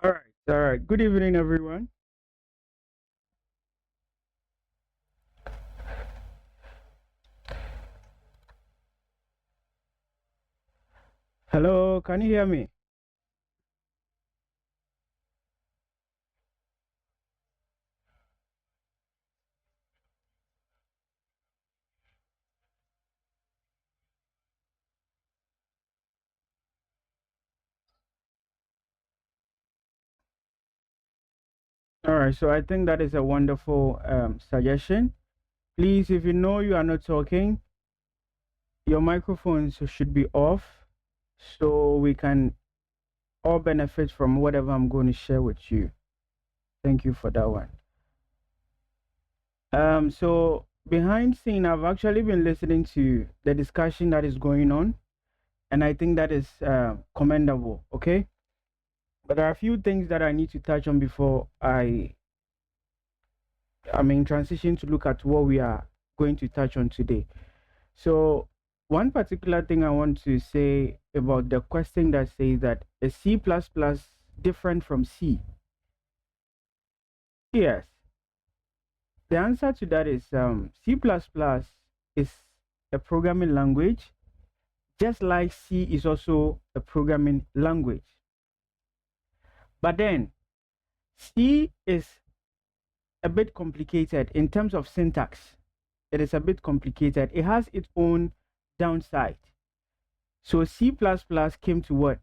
All right. All right. Good evening, everyone. Hello. Can you hear me? All right. So I think that is a wonderful suggestion. Please, if you know you are not talking, your microphones should be off so we can all benefit from whatever I'm going to share with you. Thank you for that one. So behind scene, I've actually been listening to the discussion that is going on, and I think that is commendable. Okay. But there are a few things that I need to touch on before I transition to look at what we are going to touch on today. So, one particular thing I want to say about the question that says that is C++ different from C? Yes, the answer to that is C++ is a programming language, just like C is also a programming language. But then C is a bit complicated in terms of syntax. It is a bit complicated. It has its own downside. So C++ came to what?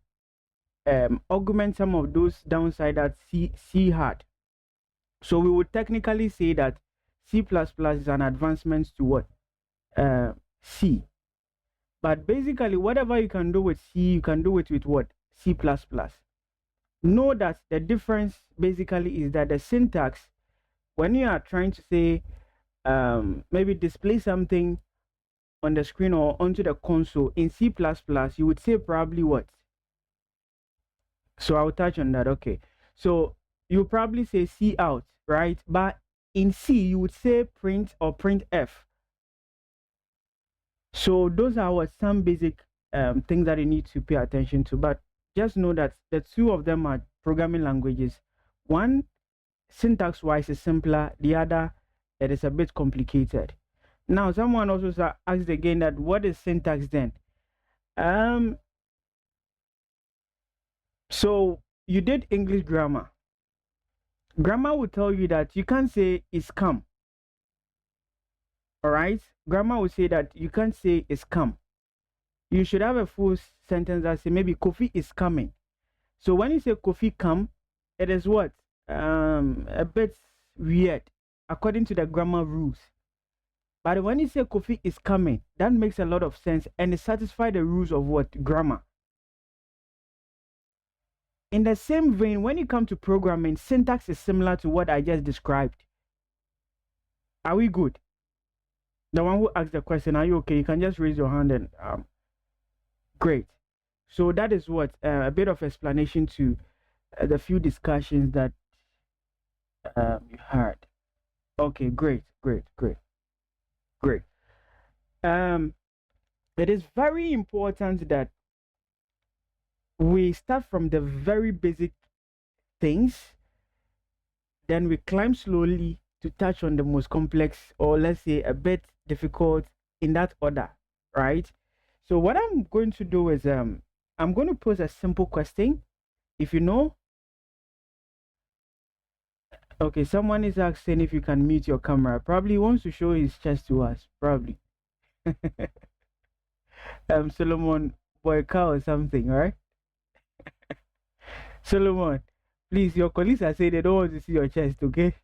Augment some of those downside that C had. So we would technically say that C++ is an advancement to what? C. But basically, whatever you can do with C, you can do it with what? C++. Know that the difference basically is that the syntax, when you are trying to say, maybe display something on the screen or onto the console in C++, you would say probably what? So I'll touch on that. Okay. So you probably say C out, right? But in C, you would say print or print F. So those are what some basic things that you need to pay attention to. But just know that the two of them are programming languages. One, syntax wise, is simpler. The other, it is a bit complicated. Now, someone also asked again that what is syntax then? Um, so you did English grammar. Grammar will tell you that you can't say is come. All right. Grammar will say that you can't say is come. You should have a full sentence that say maybe Kofi is coming. So when you say Kofi come, it is what? A bit weird according to the grammar rules. But when you say Kofi is coming, that makes a lot of sense and it satisfies the rules of what? Grammar. In the same vein, when you come to programming, syntax is similar to what I just described. Are we good? The one who asked the question, are you okay? You can just raise your hand and great. So that is what a bit of explanation to the few discussions that you had. Okay, great, great, great, great. Um, it is very important that we start from the very basic things, then we climb slowly to touch on the most complex, or let's say a bit difficult in that order, right? So what I'm going to do is I'm going to pose a simple question. If you know, okay, someone is asking if you can mute your camera. Probably wants to show his chest to us. Probably. Solomon Boyka or something, right? Solomon, please, your colleagues are saying they don't want to see your chest, okay?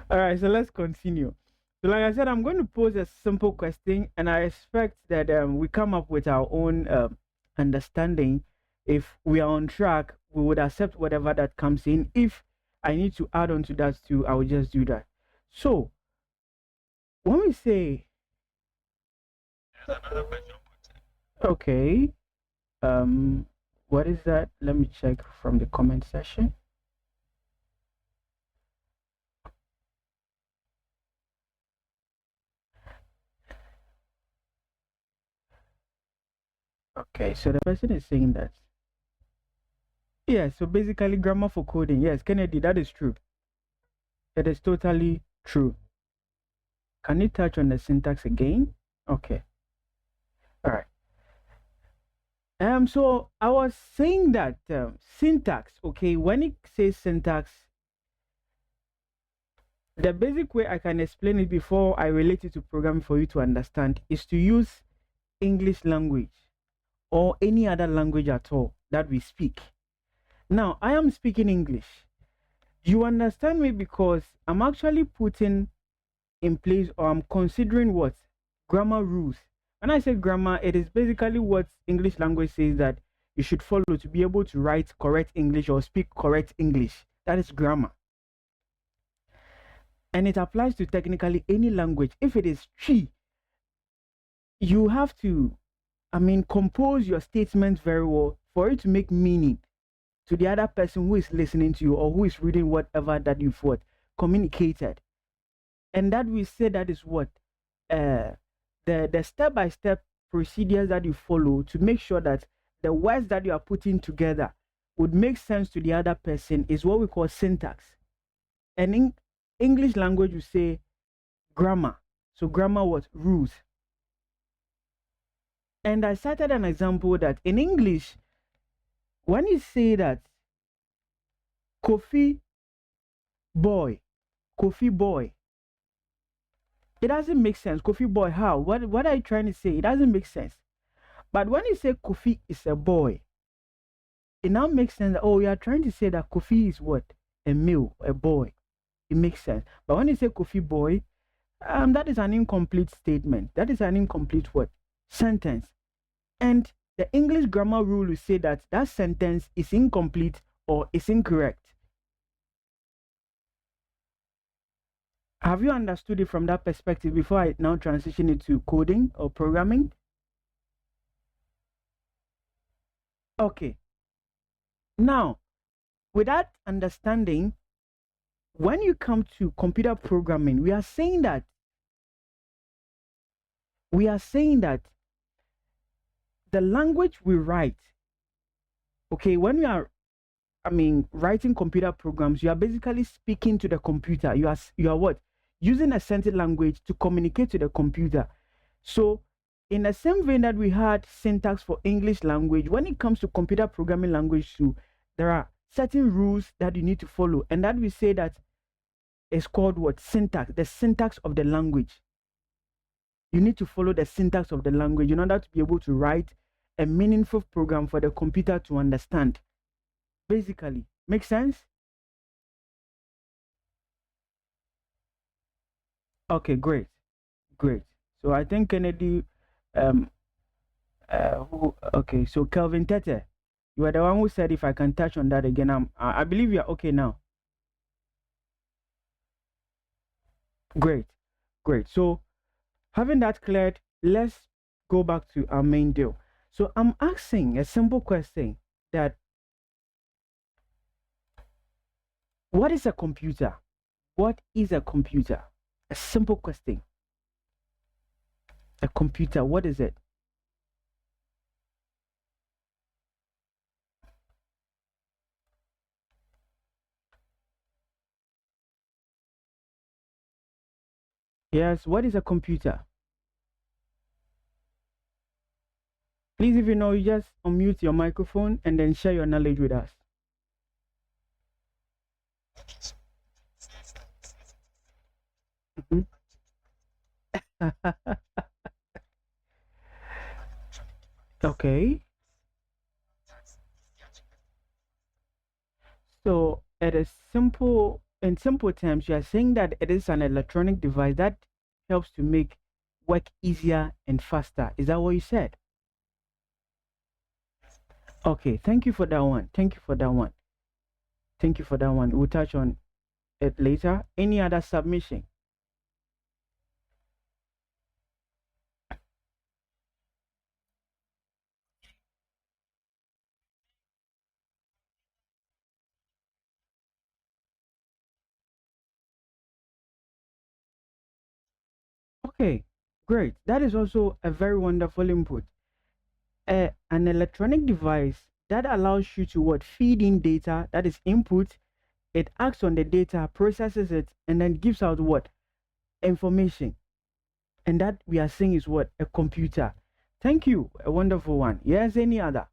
All right, so let's continue. So, like I said, I'm going to pose a simple question, and I expect that we come up with our own understanding. If we are on track, we would accept whatever that comes in. If I need to add on to that too, I will just do that. So, when we say, okay, um, what is that? Let me check from the comment section. Okay, so the person is saying that. Yeah, so basically grammar for coding. Yes, Kennedy, that is true. It is totally true. Can you touch on the syntax again? Okay. All right. So I was saying that syntax, okay, when it says syntax, the basic way I can explain it before I relate it to programming for you to understand is to use English language or any other language at all that we speak. Now, I am speaking English. You understand me because I'm actually putting in place, or I'm considering what? Grammar rules. When I say grammar, it is basically what English language says that you should follow to be able to write correct English or speak correct English. That is grammar. And it applies to technically any language. If it is tree, you have to, compose your statements very well for it to make meaning to the other person who is listening to you or who is reading whatever that you've what communicated. And that we say that is what the step-by-step procedures that you follow to make sure that the words that you are putting together would make sense to the other person is what we call syntax. And in English language, you say grammar. So grammar was rules. And I cited an example that in English, when you say that coffee boy, it doesn't make sense. Coffee boy, how? What are you trying to say? It doesn't make sense. But when you say Kofi is a boy, it now makes sense. Oh, you are trying to say that Kofi is what? A male, a boy. It makes sense. But when you say Kofi boy, that is an incomplete statement. That is an incomplete what? Sentence. And the English grammar rule will say that that sentence is incomplete or is incorrect. Have you understood it from that perspective before I now transition it to coding or programming? Okay. Now, with that understanding, when you come to computer programming, we are saying that the language we write, okay, when we are writing computer programs, you are basically speaking to the computer. You are what? Using a certain language to communicate to the computer. So in the same vein that we had syntax for English language, when it comes to computer programming language too, there are certain rules that you need to follow, and that we say that is called what? Syntax, the syntax of the language. You need to follow the syntax of the language in order to be able to write a meaningful program for the computer to understand. Basically, make sense? Okay, great. So I think Kennedy, okay, so Kelvin Tete, you are the one who said if I can touch on that again. I believe you are okay now. Great. So having that cleared, let's go back to our main deal. So I'm asking a simple question that what is a computer? What is a computer? A simple question. A computer, what is it? Yes, what is a computer? Please, if you know, you just unmute your microphone and then share your knowledge with us. Mm-hmm. Okay. So it is simple. In simple terms, you are saying that it is an electronic device that helps to make work easier and faster. Is that what you said? Okay, thank you for that one. We'll touch on it later. Any other submission? Okay, great. That is also a very wonderful input. an electronic device that allows you to what feed in data, that is input. It acts on the data, processes it, and then gives out what information. And that we are saying is what a computer. Thank you, a wonderful one. Yes, any other?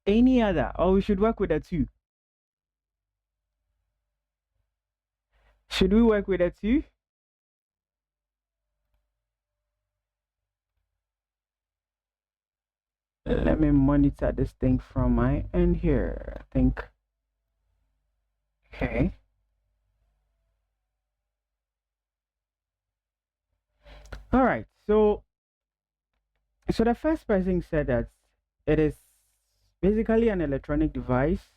Any other? Or we should work with a two? Should we work with a two? Let me monitor this thing from my end here. I think. Okay. All right. So the first person said that it is basically an electronic device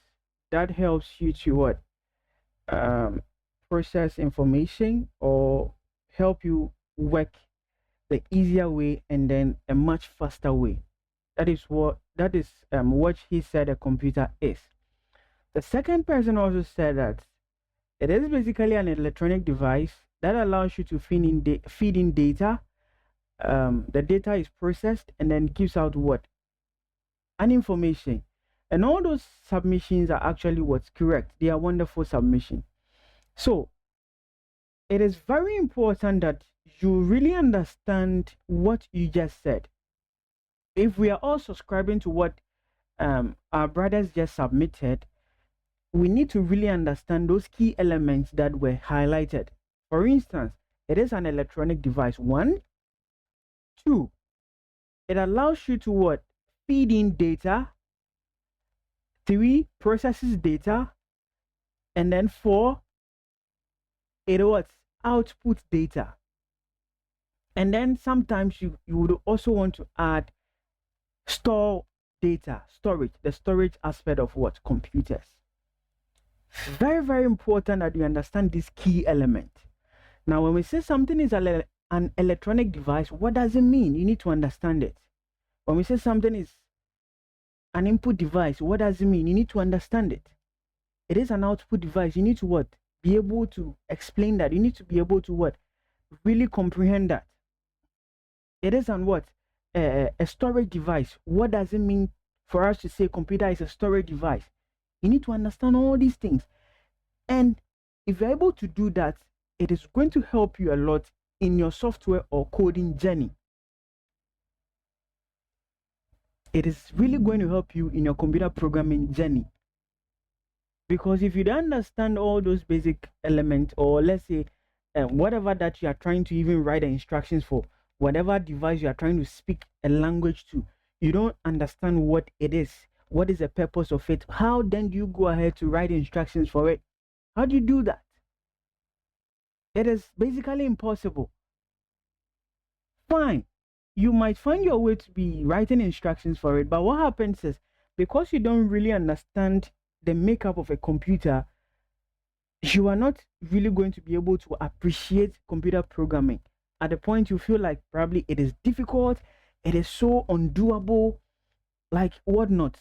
that helps you to what um, process information or help you work the easier way and then a much faster way. That is what he said a computer is. The second person also said that it is basically an electronic device that allows you to feed in data. The data is processed and then gives out what an information, and all those submissions are actually what's correct. They are wonderful submissions. So it is very important that you really understand what you just said. If we are all subscribing to what our brothers just submitted, we need to really understand those key elements that were highlighted. For instance, it is an electronic device. One, two, it allows you to what? Feed in data. Three, processes data. And then four, it what? Output data. And then sometimes you would also want to add store data, storage, the storage aspect of what? Computers. Very, very important that you understand this key element. Now, when we say something is an electronic device, what does it mean? You need to understand it. When we say something is an input device, what does it mean? You need to understand it. It is an output device. You need to what? Be able to explain that. You need to be able to what? Really comprehend that. It is an what? A storage device. What does it mean for us to say computer is a storage device? You need to understand all these things. And if you're able to do that, it is going to help you a lot in your software or coding journey. It is really going to help you in your computer programming journey. Because if you don't understand all those basic elements, or let's say whatever that you are trying to even write the instructions for, whatever device you are trying to speak a language to, you don't understand what it is, what is the purpose of it, how then do you go ahead to write instructions for it? How do you do that? It is basically impossible. Fine, you might find your way to be writing instructions for it, but what happens is, because you don't really understand the makeup of a computer, you are not really going to be able to appreciate computer programming. At the point you feel like probably it is difficult, it is so undoable, like whatnot,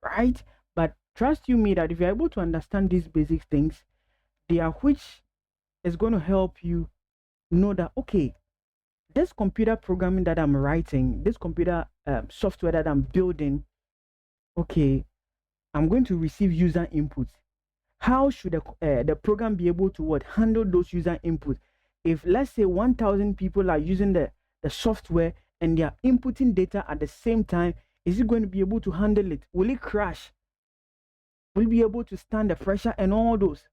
right? But trust you me that if you're able to understand these basic things, they are which is going to help you know that, okay, this computer programming that I'm writing, this computer software that I'm building, okay, I'm going to receive user input. How should the program be able to what handle those user input? If let's say 1,000 people are using the software and they are inputting data at the same time, is it going to be able to handle it? Will it crash? Will it be able to stand the pressure and all those?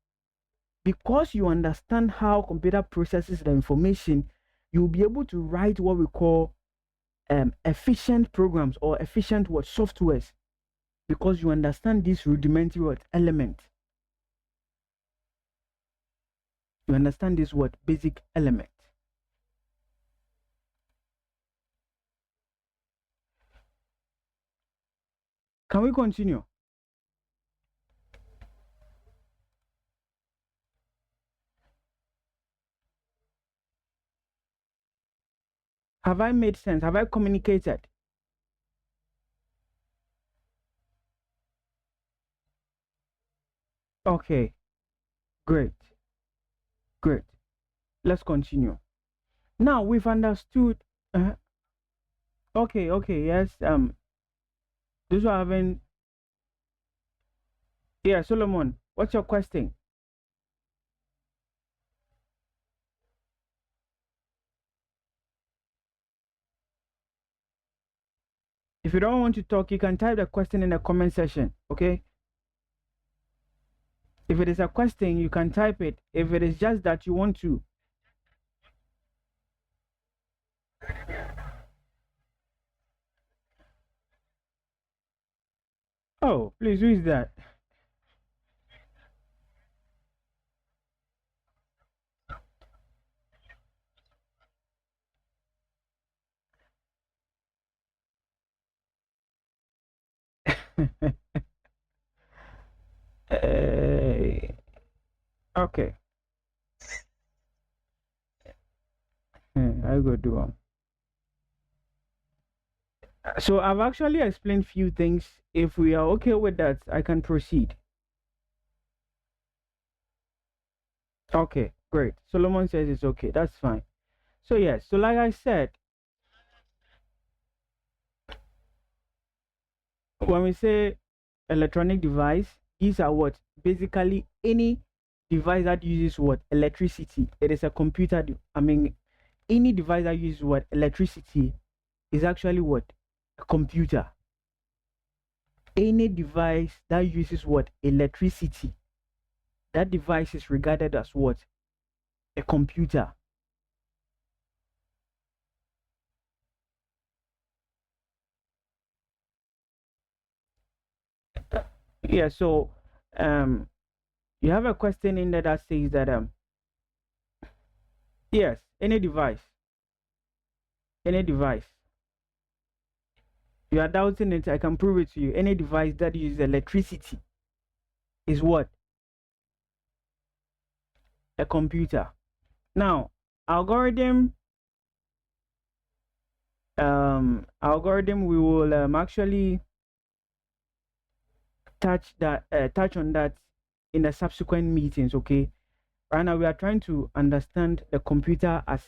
Because you understand how computer processes the information, you'll be able to write what we call efficient programs or efficient what softwares, because you understand this rudimentary what element. You understand this what basic element. Can we continue? Have I made sense? Have I communicated? Okay, great, great. Let's continue. Now we've understood. Uh, okay, okay, yes. Those who haven't. Yeah, Solomon, what's your question? If you don't want to talk, you can type the question in the comment section. Okay. If it is a question, you can type it. If it is just that you want to. Oh, please, who is that? Eh, okay. I go do one. So I've actually explained few things. If we are okay with that, I can proceed. Okay, great. Solomon says it's okay. That's fine. So yes, so like I said, when we say electronic device, these are what? Basically any device that uses what? Electricity. It is a computer. I mean, any device that uses what? Electricity is actually what? A computer. Any device that uses what? Electricity. That device is regarded as what? A computer. Yeah, so um you have a question in there that says that yes, any device. You are doubting it, I can prove it to you. Any device that uses electricity is what? A computer. Now, algorithm we will actually touch on that in the subsequent meetings, okay? Right now we are trying to understand the computer as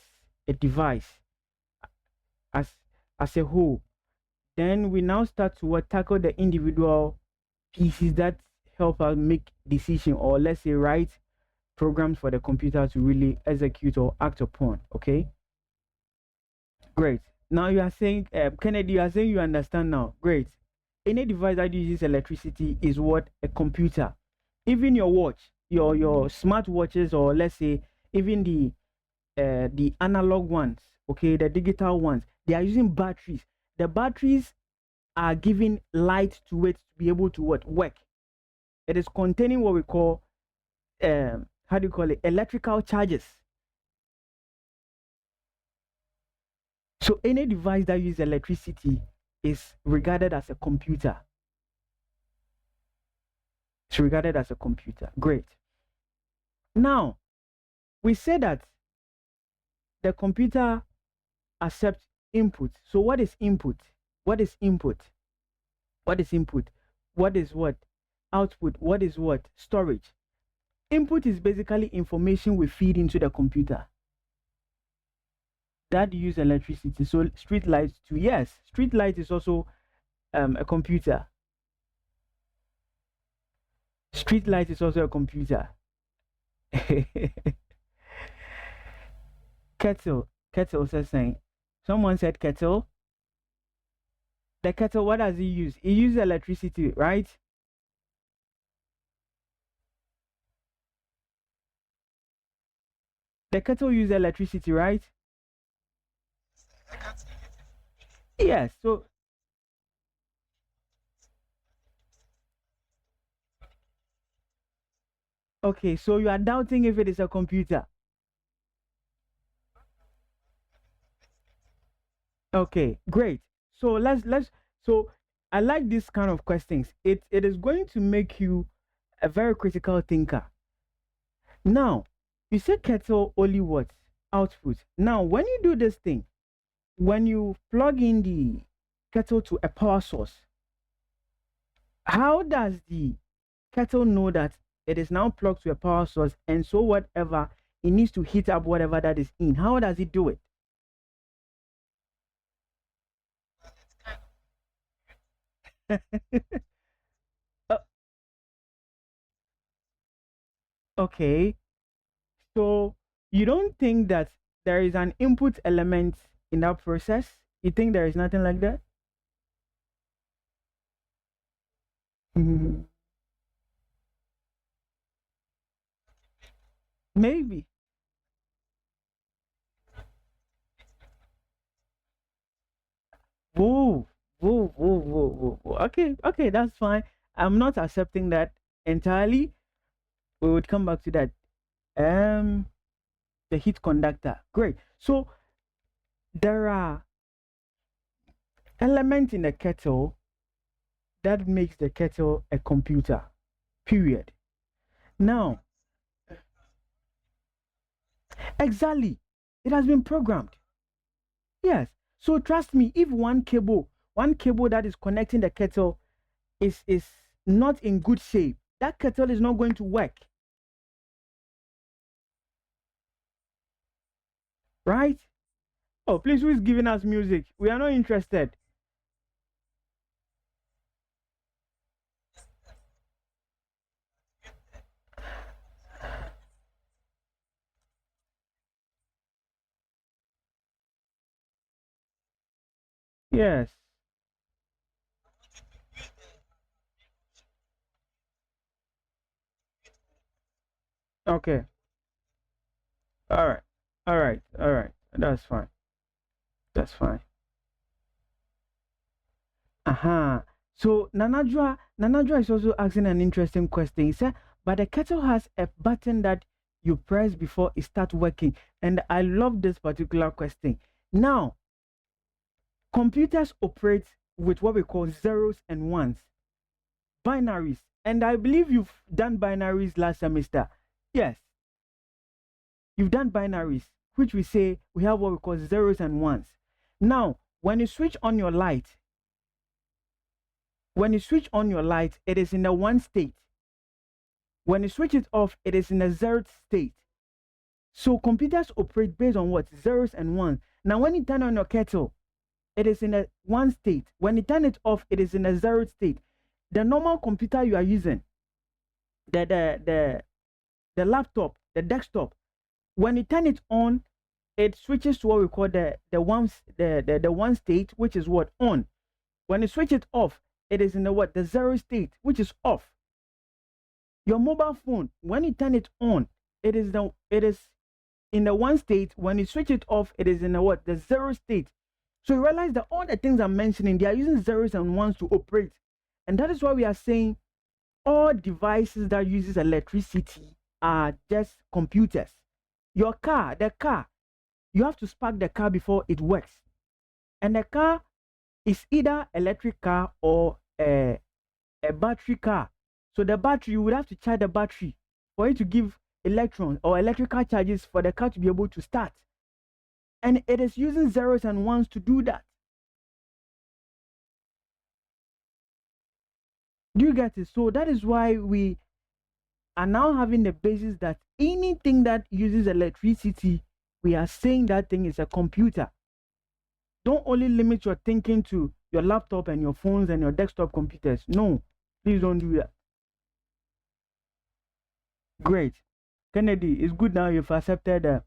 a device, as a whole. Then we now start to tackle the individual pieces that help us make decision, or let's say write programs for the computer to really execute or act upon. Okay, great. Now you are saying, Kennedy, you are saying you understand now. Great. Any device that uses electricity is what? A computer. Even your watch, your smart watches, or let's say even the analog ones, okay, the digital ones, they are using batteries. The batteries are giving light to it to be able to work. It is containing what we call how do you call it? Electrical charges. So any device that uses electricity is regarded as a computer. It's regarded as a computer. Great. Now, we say that the computer accepts input. So what is input? What is input? What is input? What is what? Output. What is what? Storage. Input is basically information we feed into the computer that use electricity. So street lights too. Yes, street light is also a computer. Street light is also a computer. Kettle says saying. Someone said kettle. The kettle, what does it use? It uses electricity, right? The kettle uses electricity, right? Yes. So okay, so you are doubting if it is a computer. Okay, great. So let's so I like this kind of questions. It is going to make you a very critical thinker. Now, you say kettle only what? Output. Now, when you do this thing, when you plug in the kettle to a power source, how does the kettle know that it is now plugged to a power source, and so whatever it needs to heat up whatever that is in. How does it do it? Uh, okay, so you don't think that there is an input element in that process? You think there is nothing like that? Maybe. Whoa, whoa, whoa, whoa, whoa, whoa. Okay, okay, that's fine. I'm not accepting that entirely. We would come back to that. Um, the heat conductor. Great. So there are elements in the kettle that makes the kettle a computer. Period. Now, exactly, it has been programmed. Yes. So trust me, if one cable that is connecting the kettle is not in good shape, that kettle is not going to work. Right? Oh, please, who is giving us music? We are not interested. Yes. Okay. All right. All right. All right. That's fine. That's fine. Uh-huh. So Nanajua is also asking an interesting question. He said, but the kettle has a button that you press before it starts working. And I love this particular question. Now, computers operate with what we call zeros and ones, binaries. And I believe you've done binaries last semester. Yes, you've done binaries, which we say we have what we call zeros and ones. Now, when you switch on your light, it is in a one state. When you switch it off, it is in a zero state. So computers operate based on what? Zeros and ones. Now, when you turn on your kettle, it is in a one state. When you turn it off, it is in a zero state. The normal computer you are using, the laptop, the desktop, when you turn it on, it switches to what we call the one state, which is what? On. When you switch it off, it is in the what? The zero state, which is off. Your mobile phone, when you turn it on, it is in the one state. When you switch it off, it is in the what? The zero state. So you realize that all the things I'm mentioning, they are using zeros and ones to operate. And that is why we are saying all devices that uses electricity are just computers. Your car, the car, you have to spark the car before it works. And the car is either electric car or a battery car. So the battery, you would have to charge the battery for it to give electrons or electrical charges for the car to be able to start. And it is using zeros and ones to do that. Do you get it? So that is why we are now having the basis that anything that uses electricity, we are saying that thing is a computer. Don't only limit your thinking to your laptop and your phones and your desktop computers. No, please don't do that. Great. Kennedy, it's good now you've accepted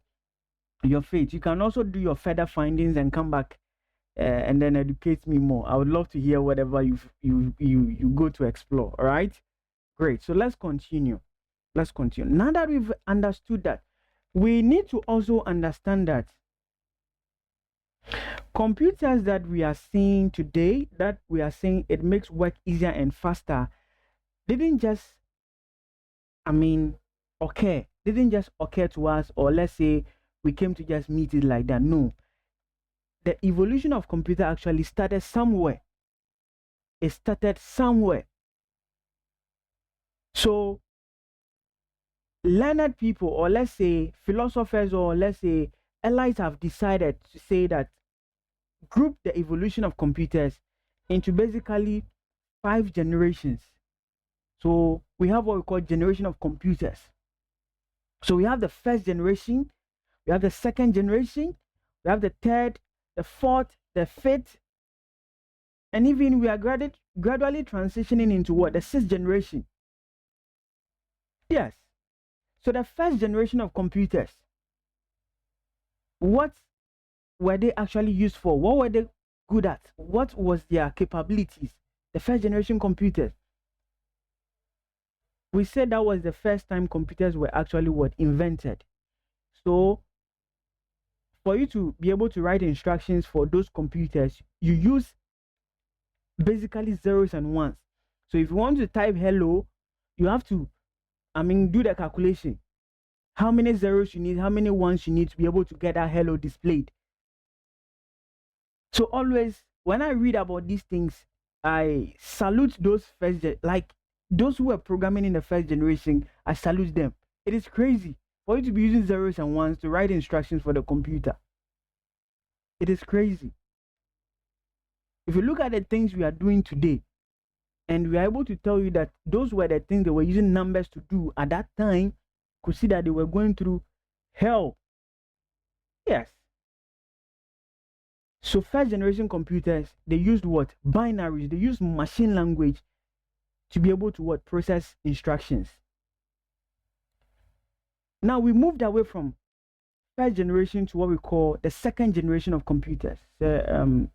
your fate. You can also do your further findings and come back and then educate me more. I would love to hear whatever you go to explore. All right. Great. So let's continue. Let's continue. Now that we've understood that, we need to also understand that computers that we are seeing today, that we are saying it makes work easier and faster, didn't just, I mean, didn't just occur to us, or let's say we came to just meet it like that. No, the evolution of computer actually started somewhere. It started somewhere. So learned people, or let's say philosophers, or let's say elites, have decided to say that group the evolution of computers into basically 5 generations. So we have what we call generation of computers. So we have the first generation, we have the second generation, we have the third, the fourth, the fifth, and even we are gradually transitioning into what? The sixth generation. Yes. So the first generation of computers, what were they actually used for? What were they good at? What was their capabilities? The first generation computers. We said that was the first time computers were actually what? Invented. So for you to be able to write instructions for those computers, you use basically zeros and ones. So if you want to type hello, you have to, do the calculation. How many zeros you need, how many ones you need to be able to get that hello displayed. So always, when I read about these things, I salute those like those who were programming in the first generation. I salute them. It is crazy for you to be using zeros and ones to write instructions for the computer. It is crazy. If you look at the things we are doing today, and we are able to tell you that those were the things they were using numbers to do at that time, could see that they were going through hell. Yes. So first generation computers, they used what? Binaries. They used machine language to be able to what? Process instructions. Now we moved away from first generation to what we call the second generation of computers. So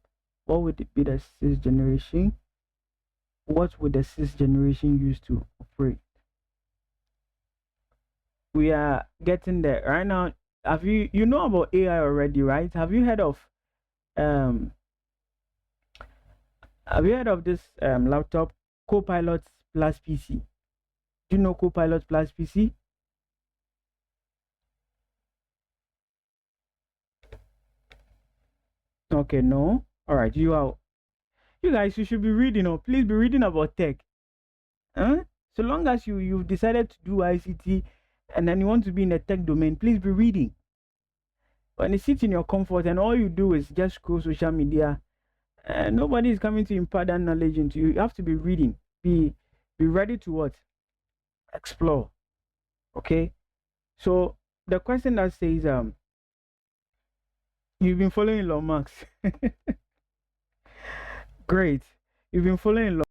what would it be, the sixth generation? What would the sixth generation use to operate? We are getting there right now. Have you know about AI already, right? Have you heard of this laptop, Copilot plus PC? Do you know Copilot plus PC? Okay, no. All right, you guys, you should be reading, or please be reading about tech. Huh? So long as you've decided to do ICT and then you want to be in the tech domain, please be reading. When you sit in your comfort and all you do is just scroll social media, nobody is coming to impart that knowledge into you. You have to be reading. Be ready to what? Explore. Okay. So the question that says you've been following Elon Musk. Great. You've been following Elon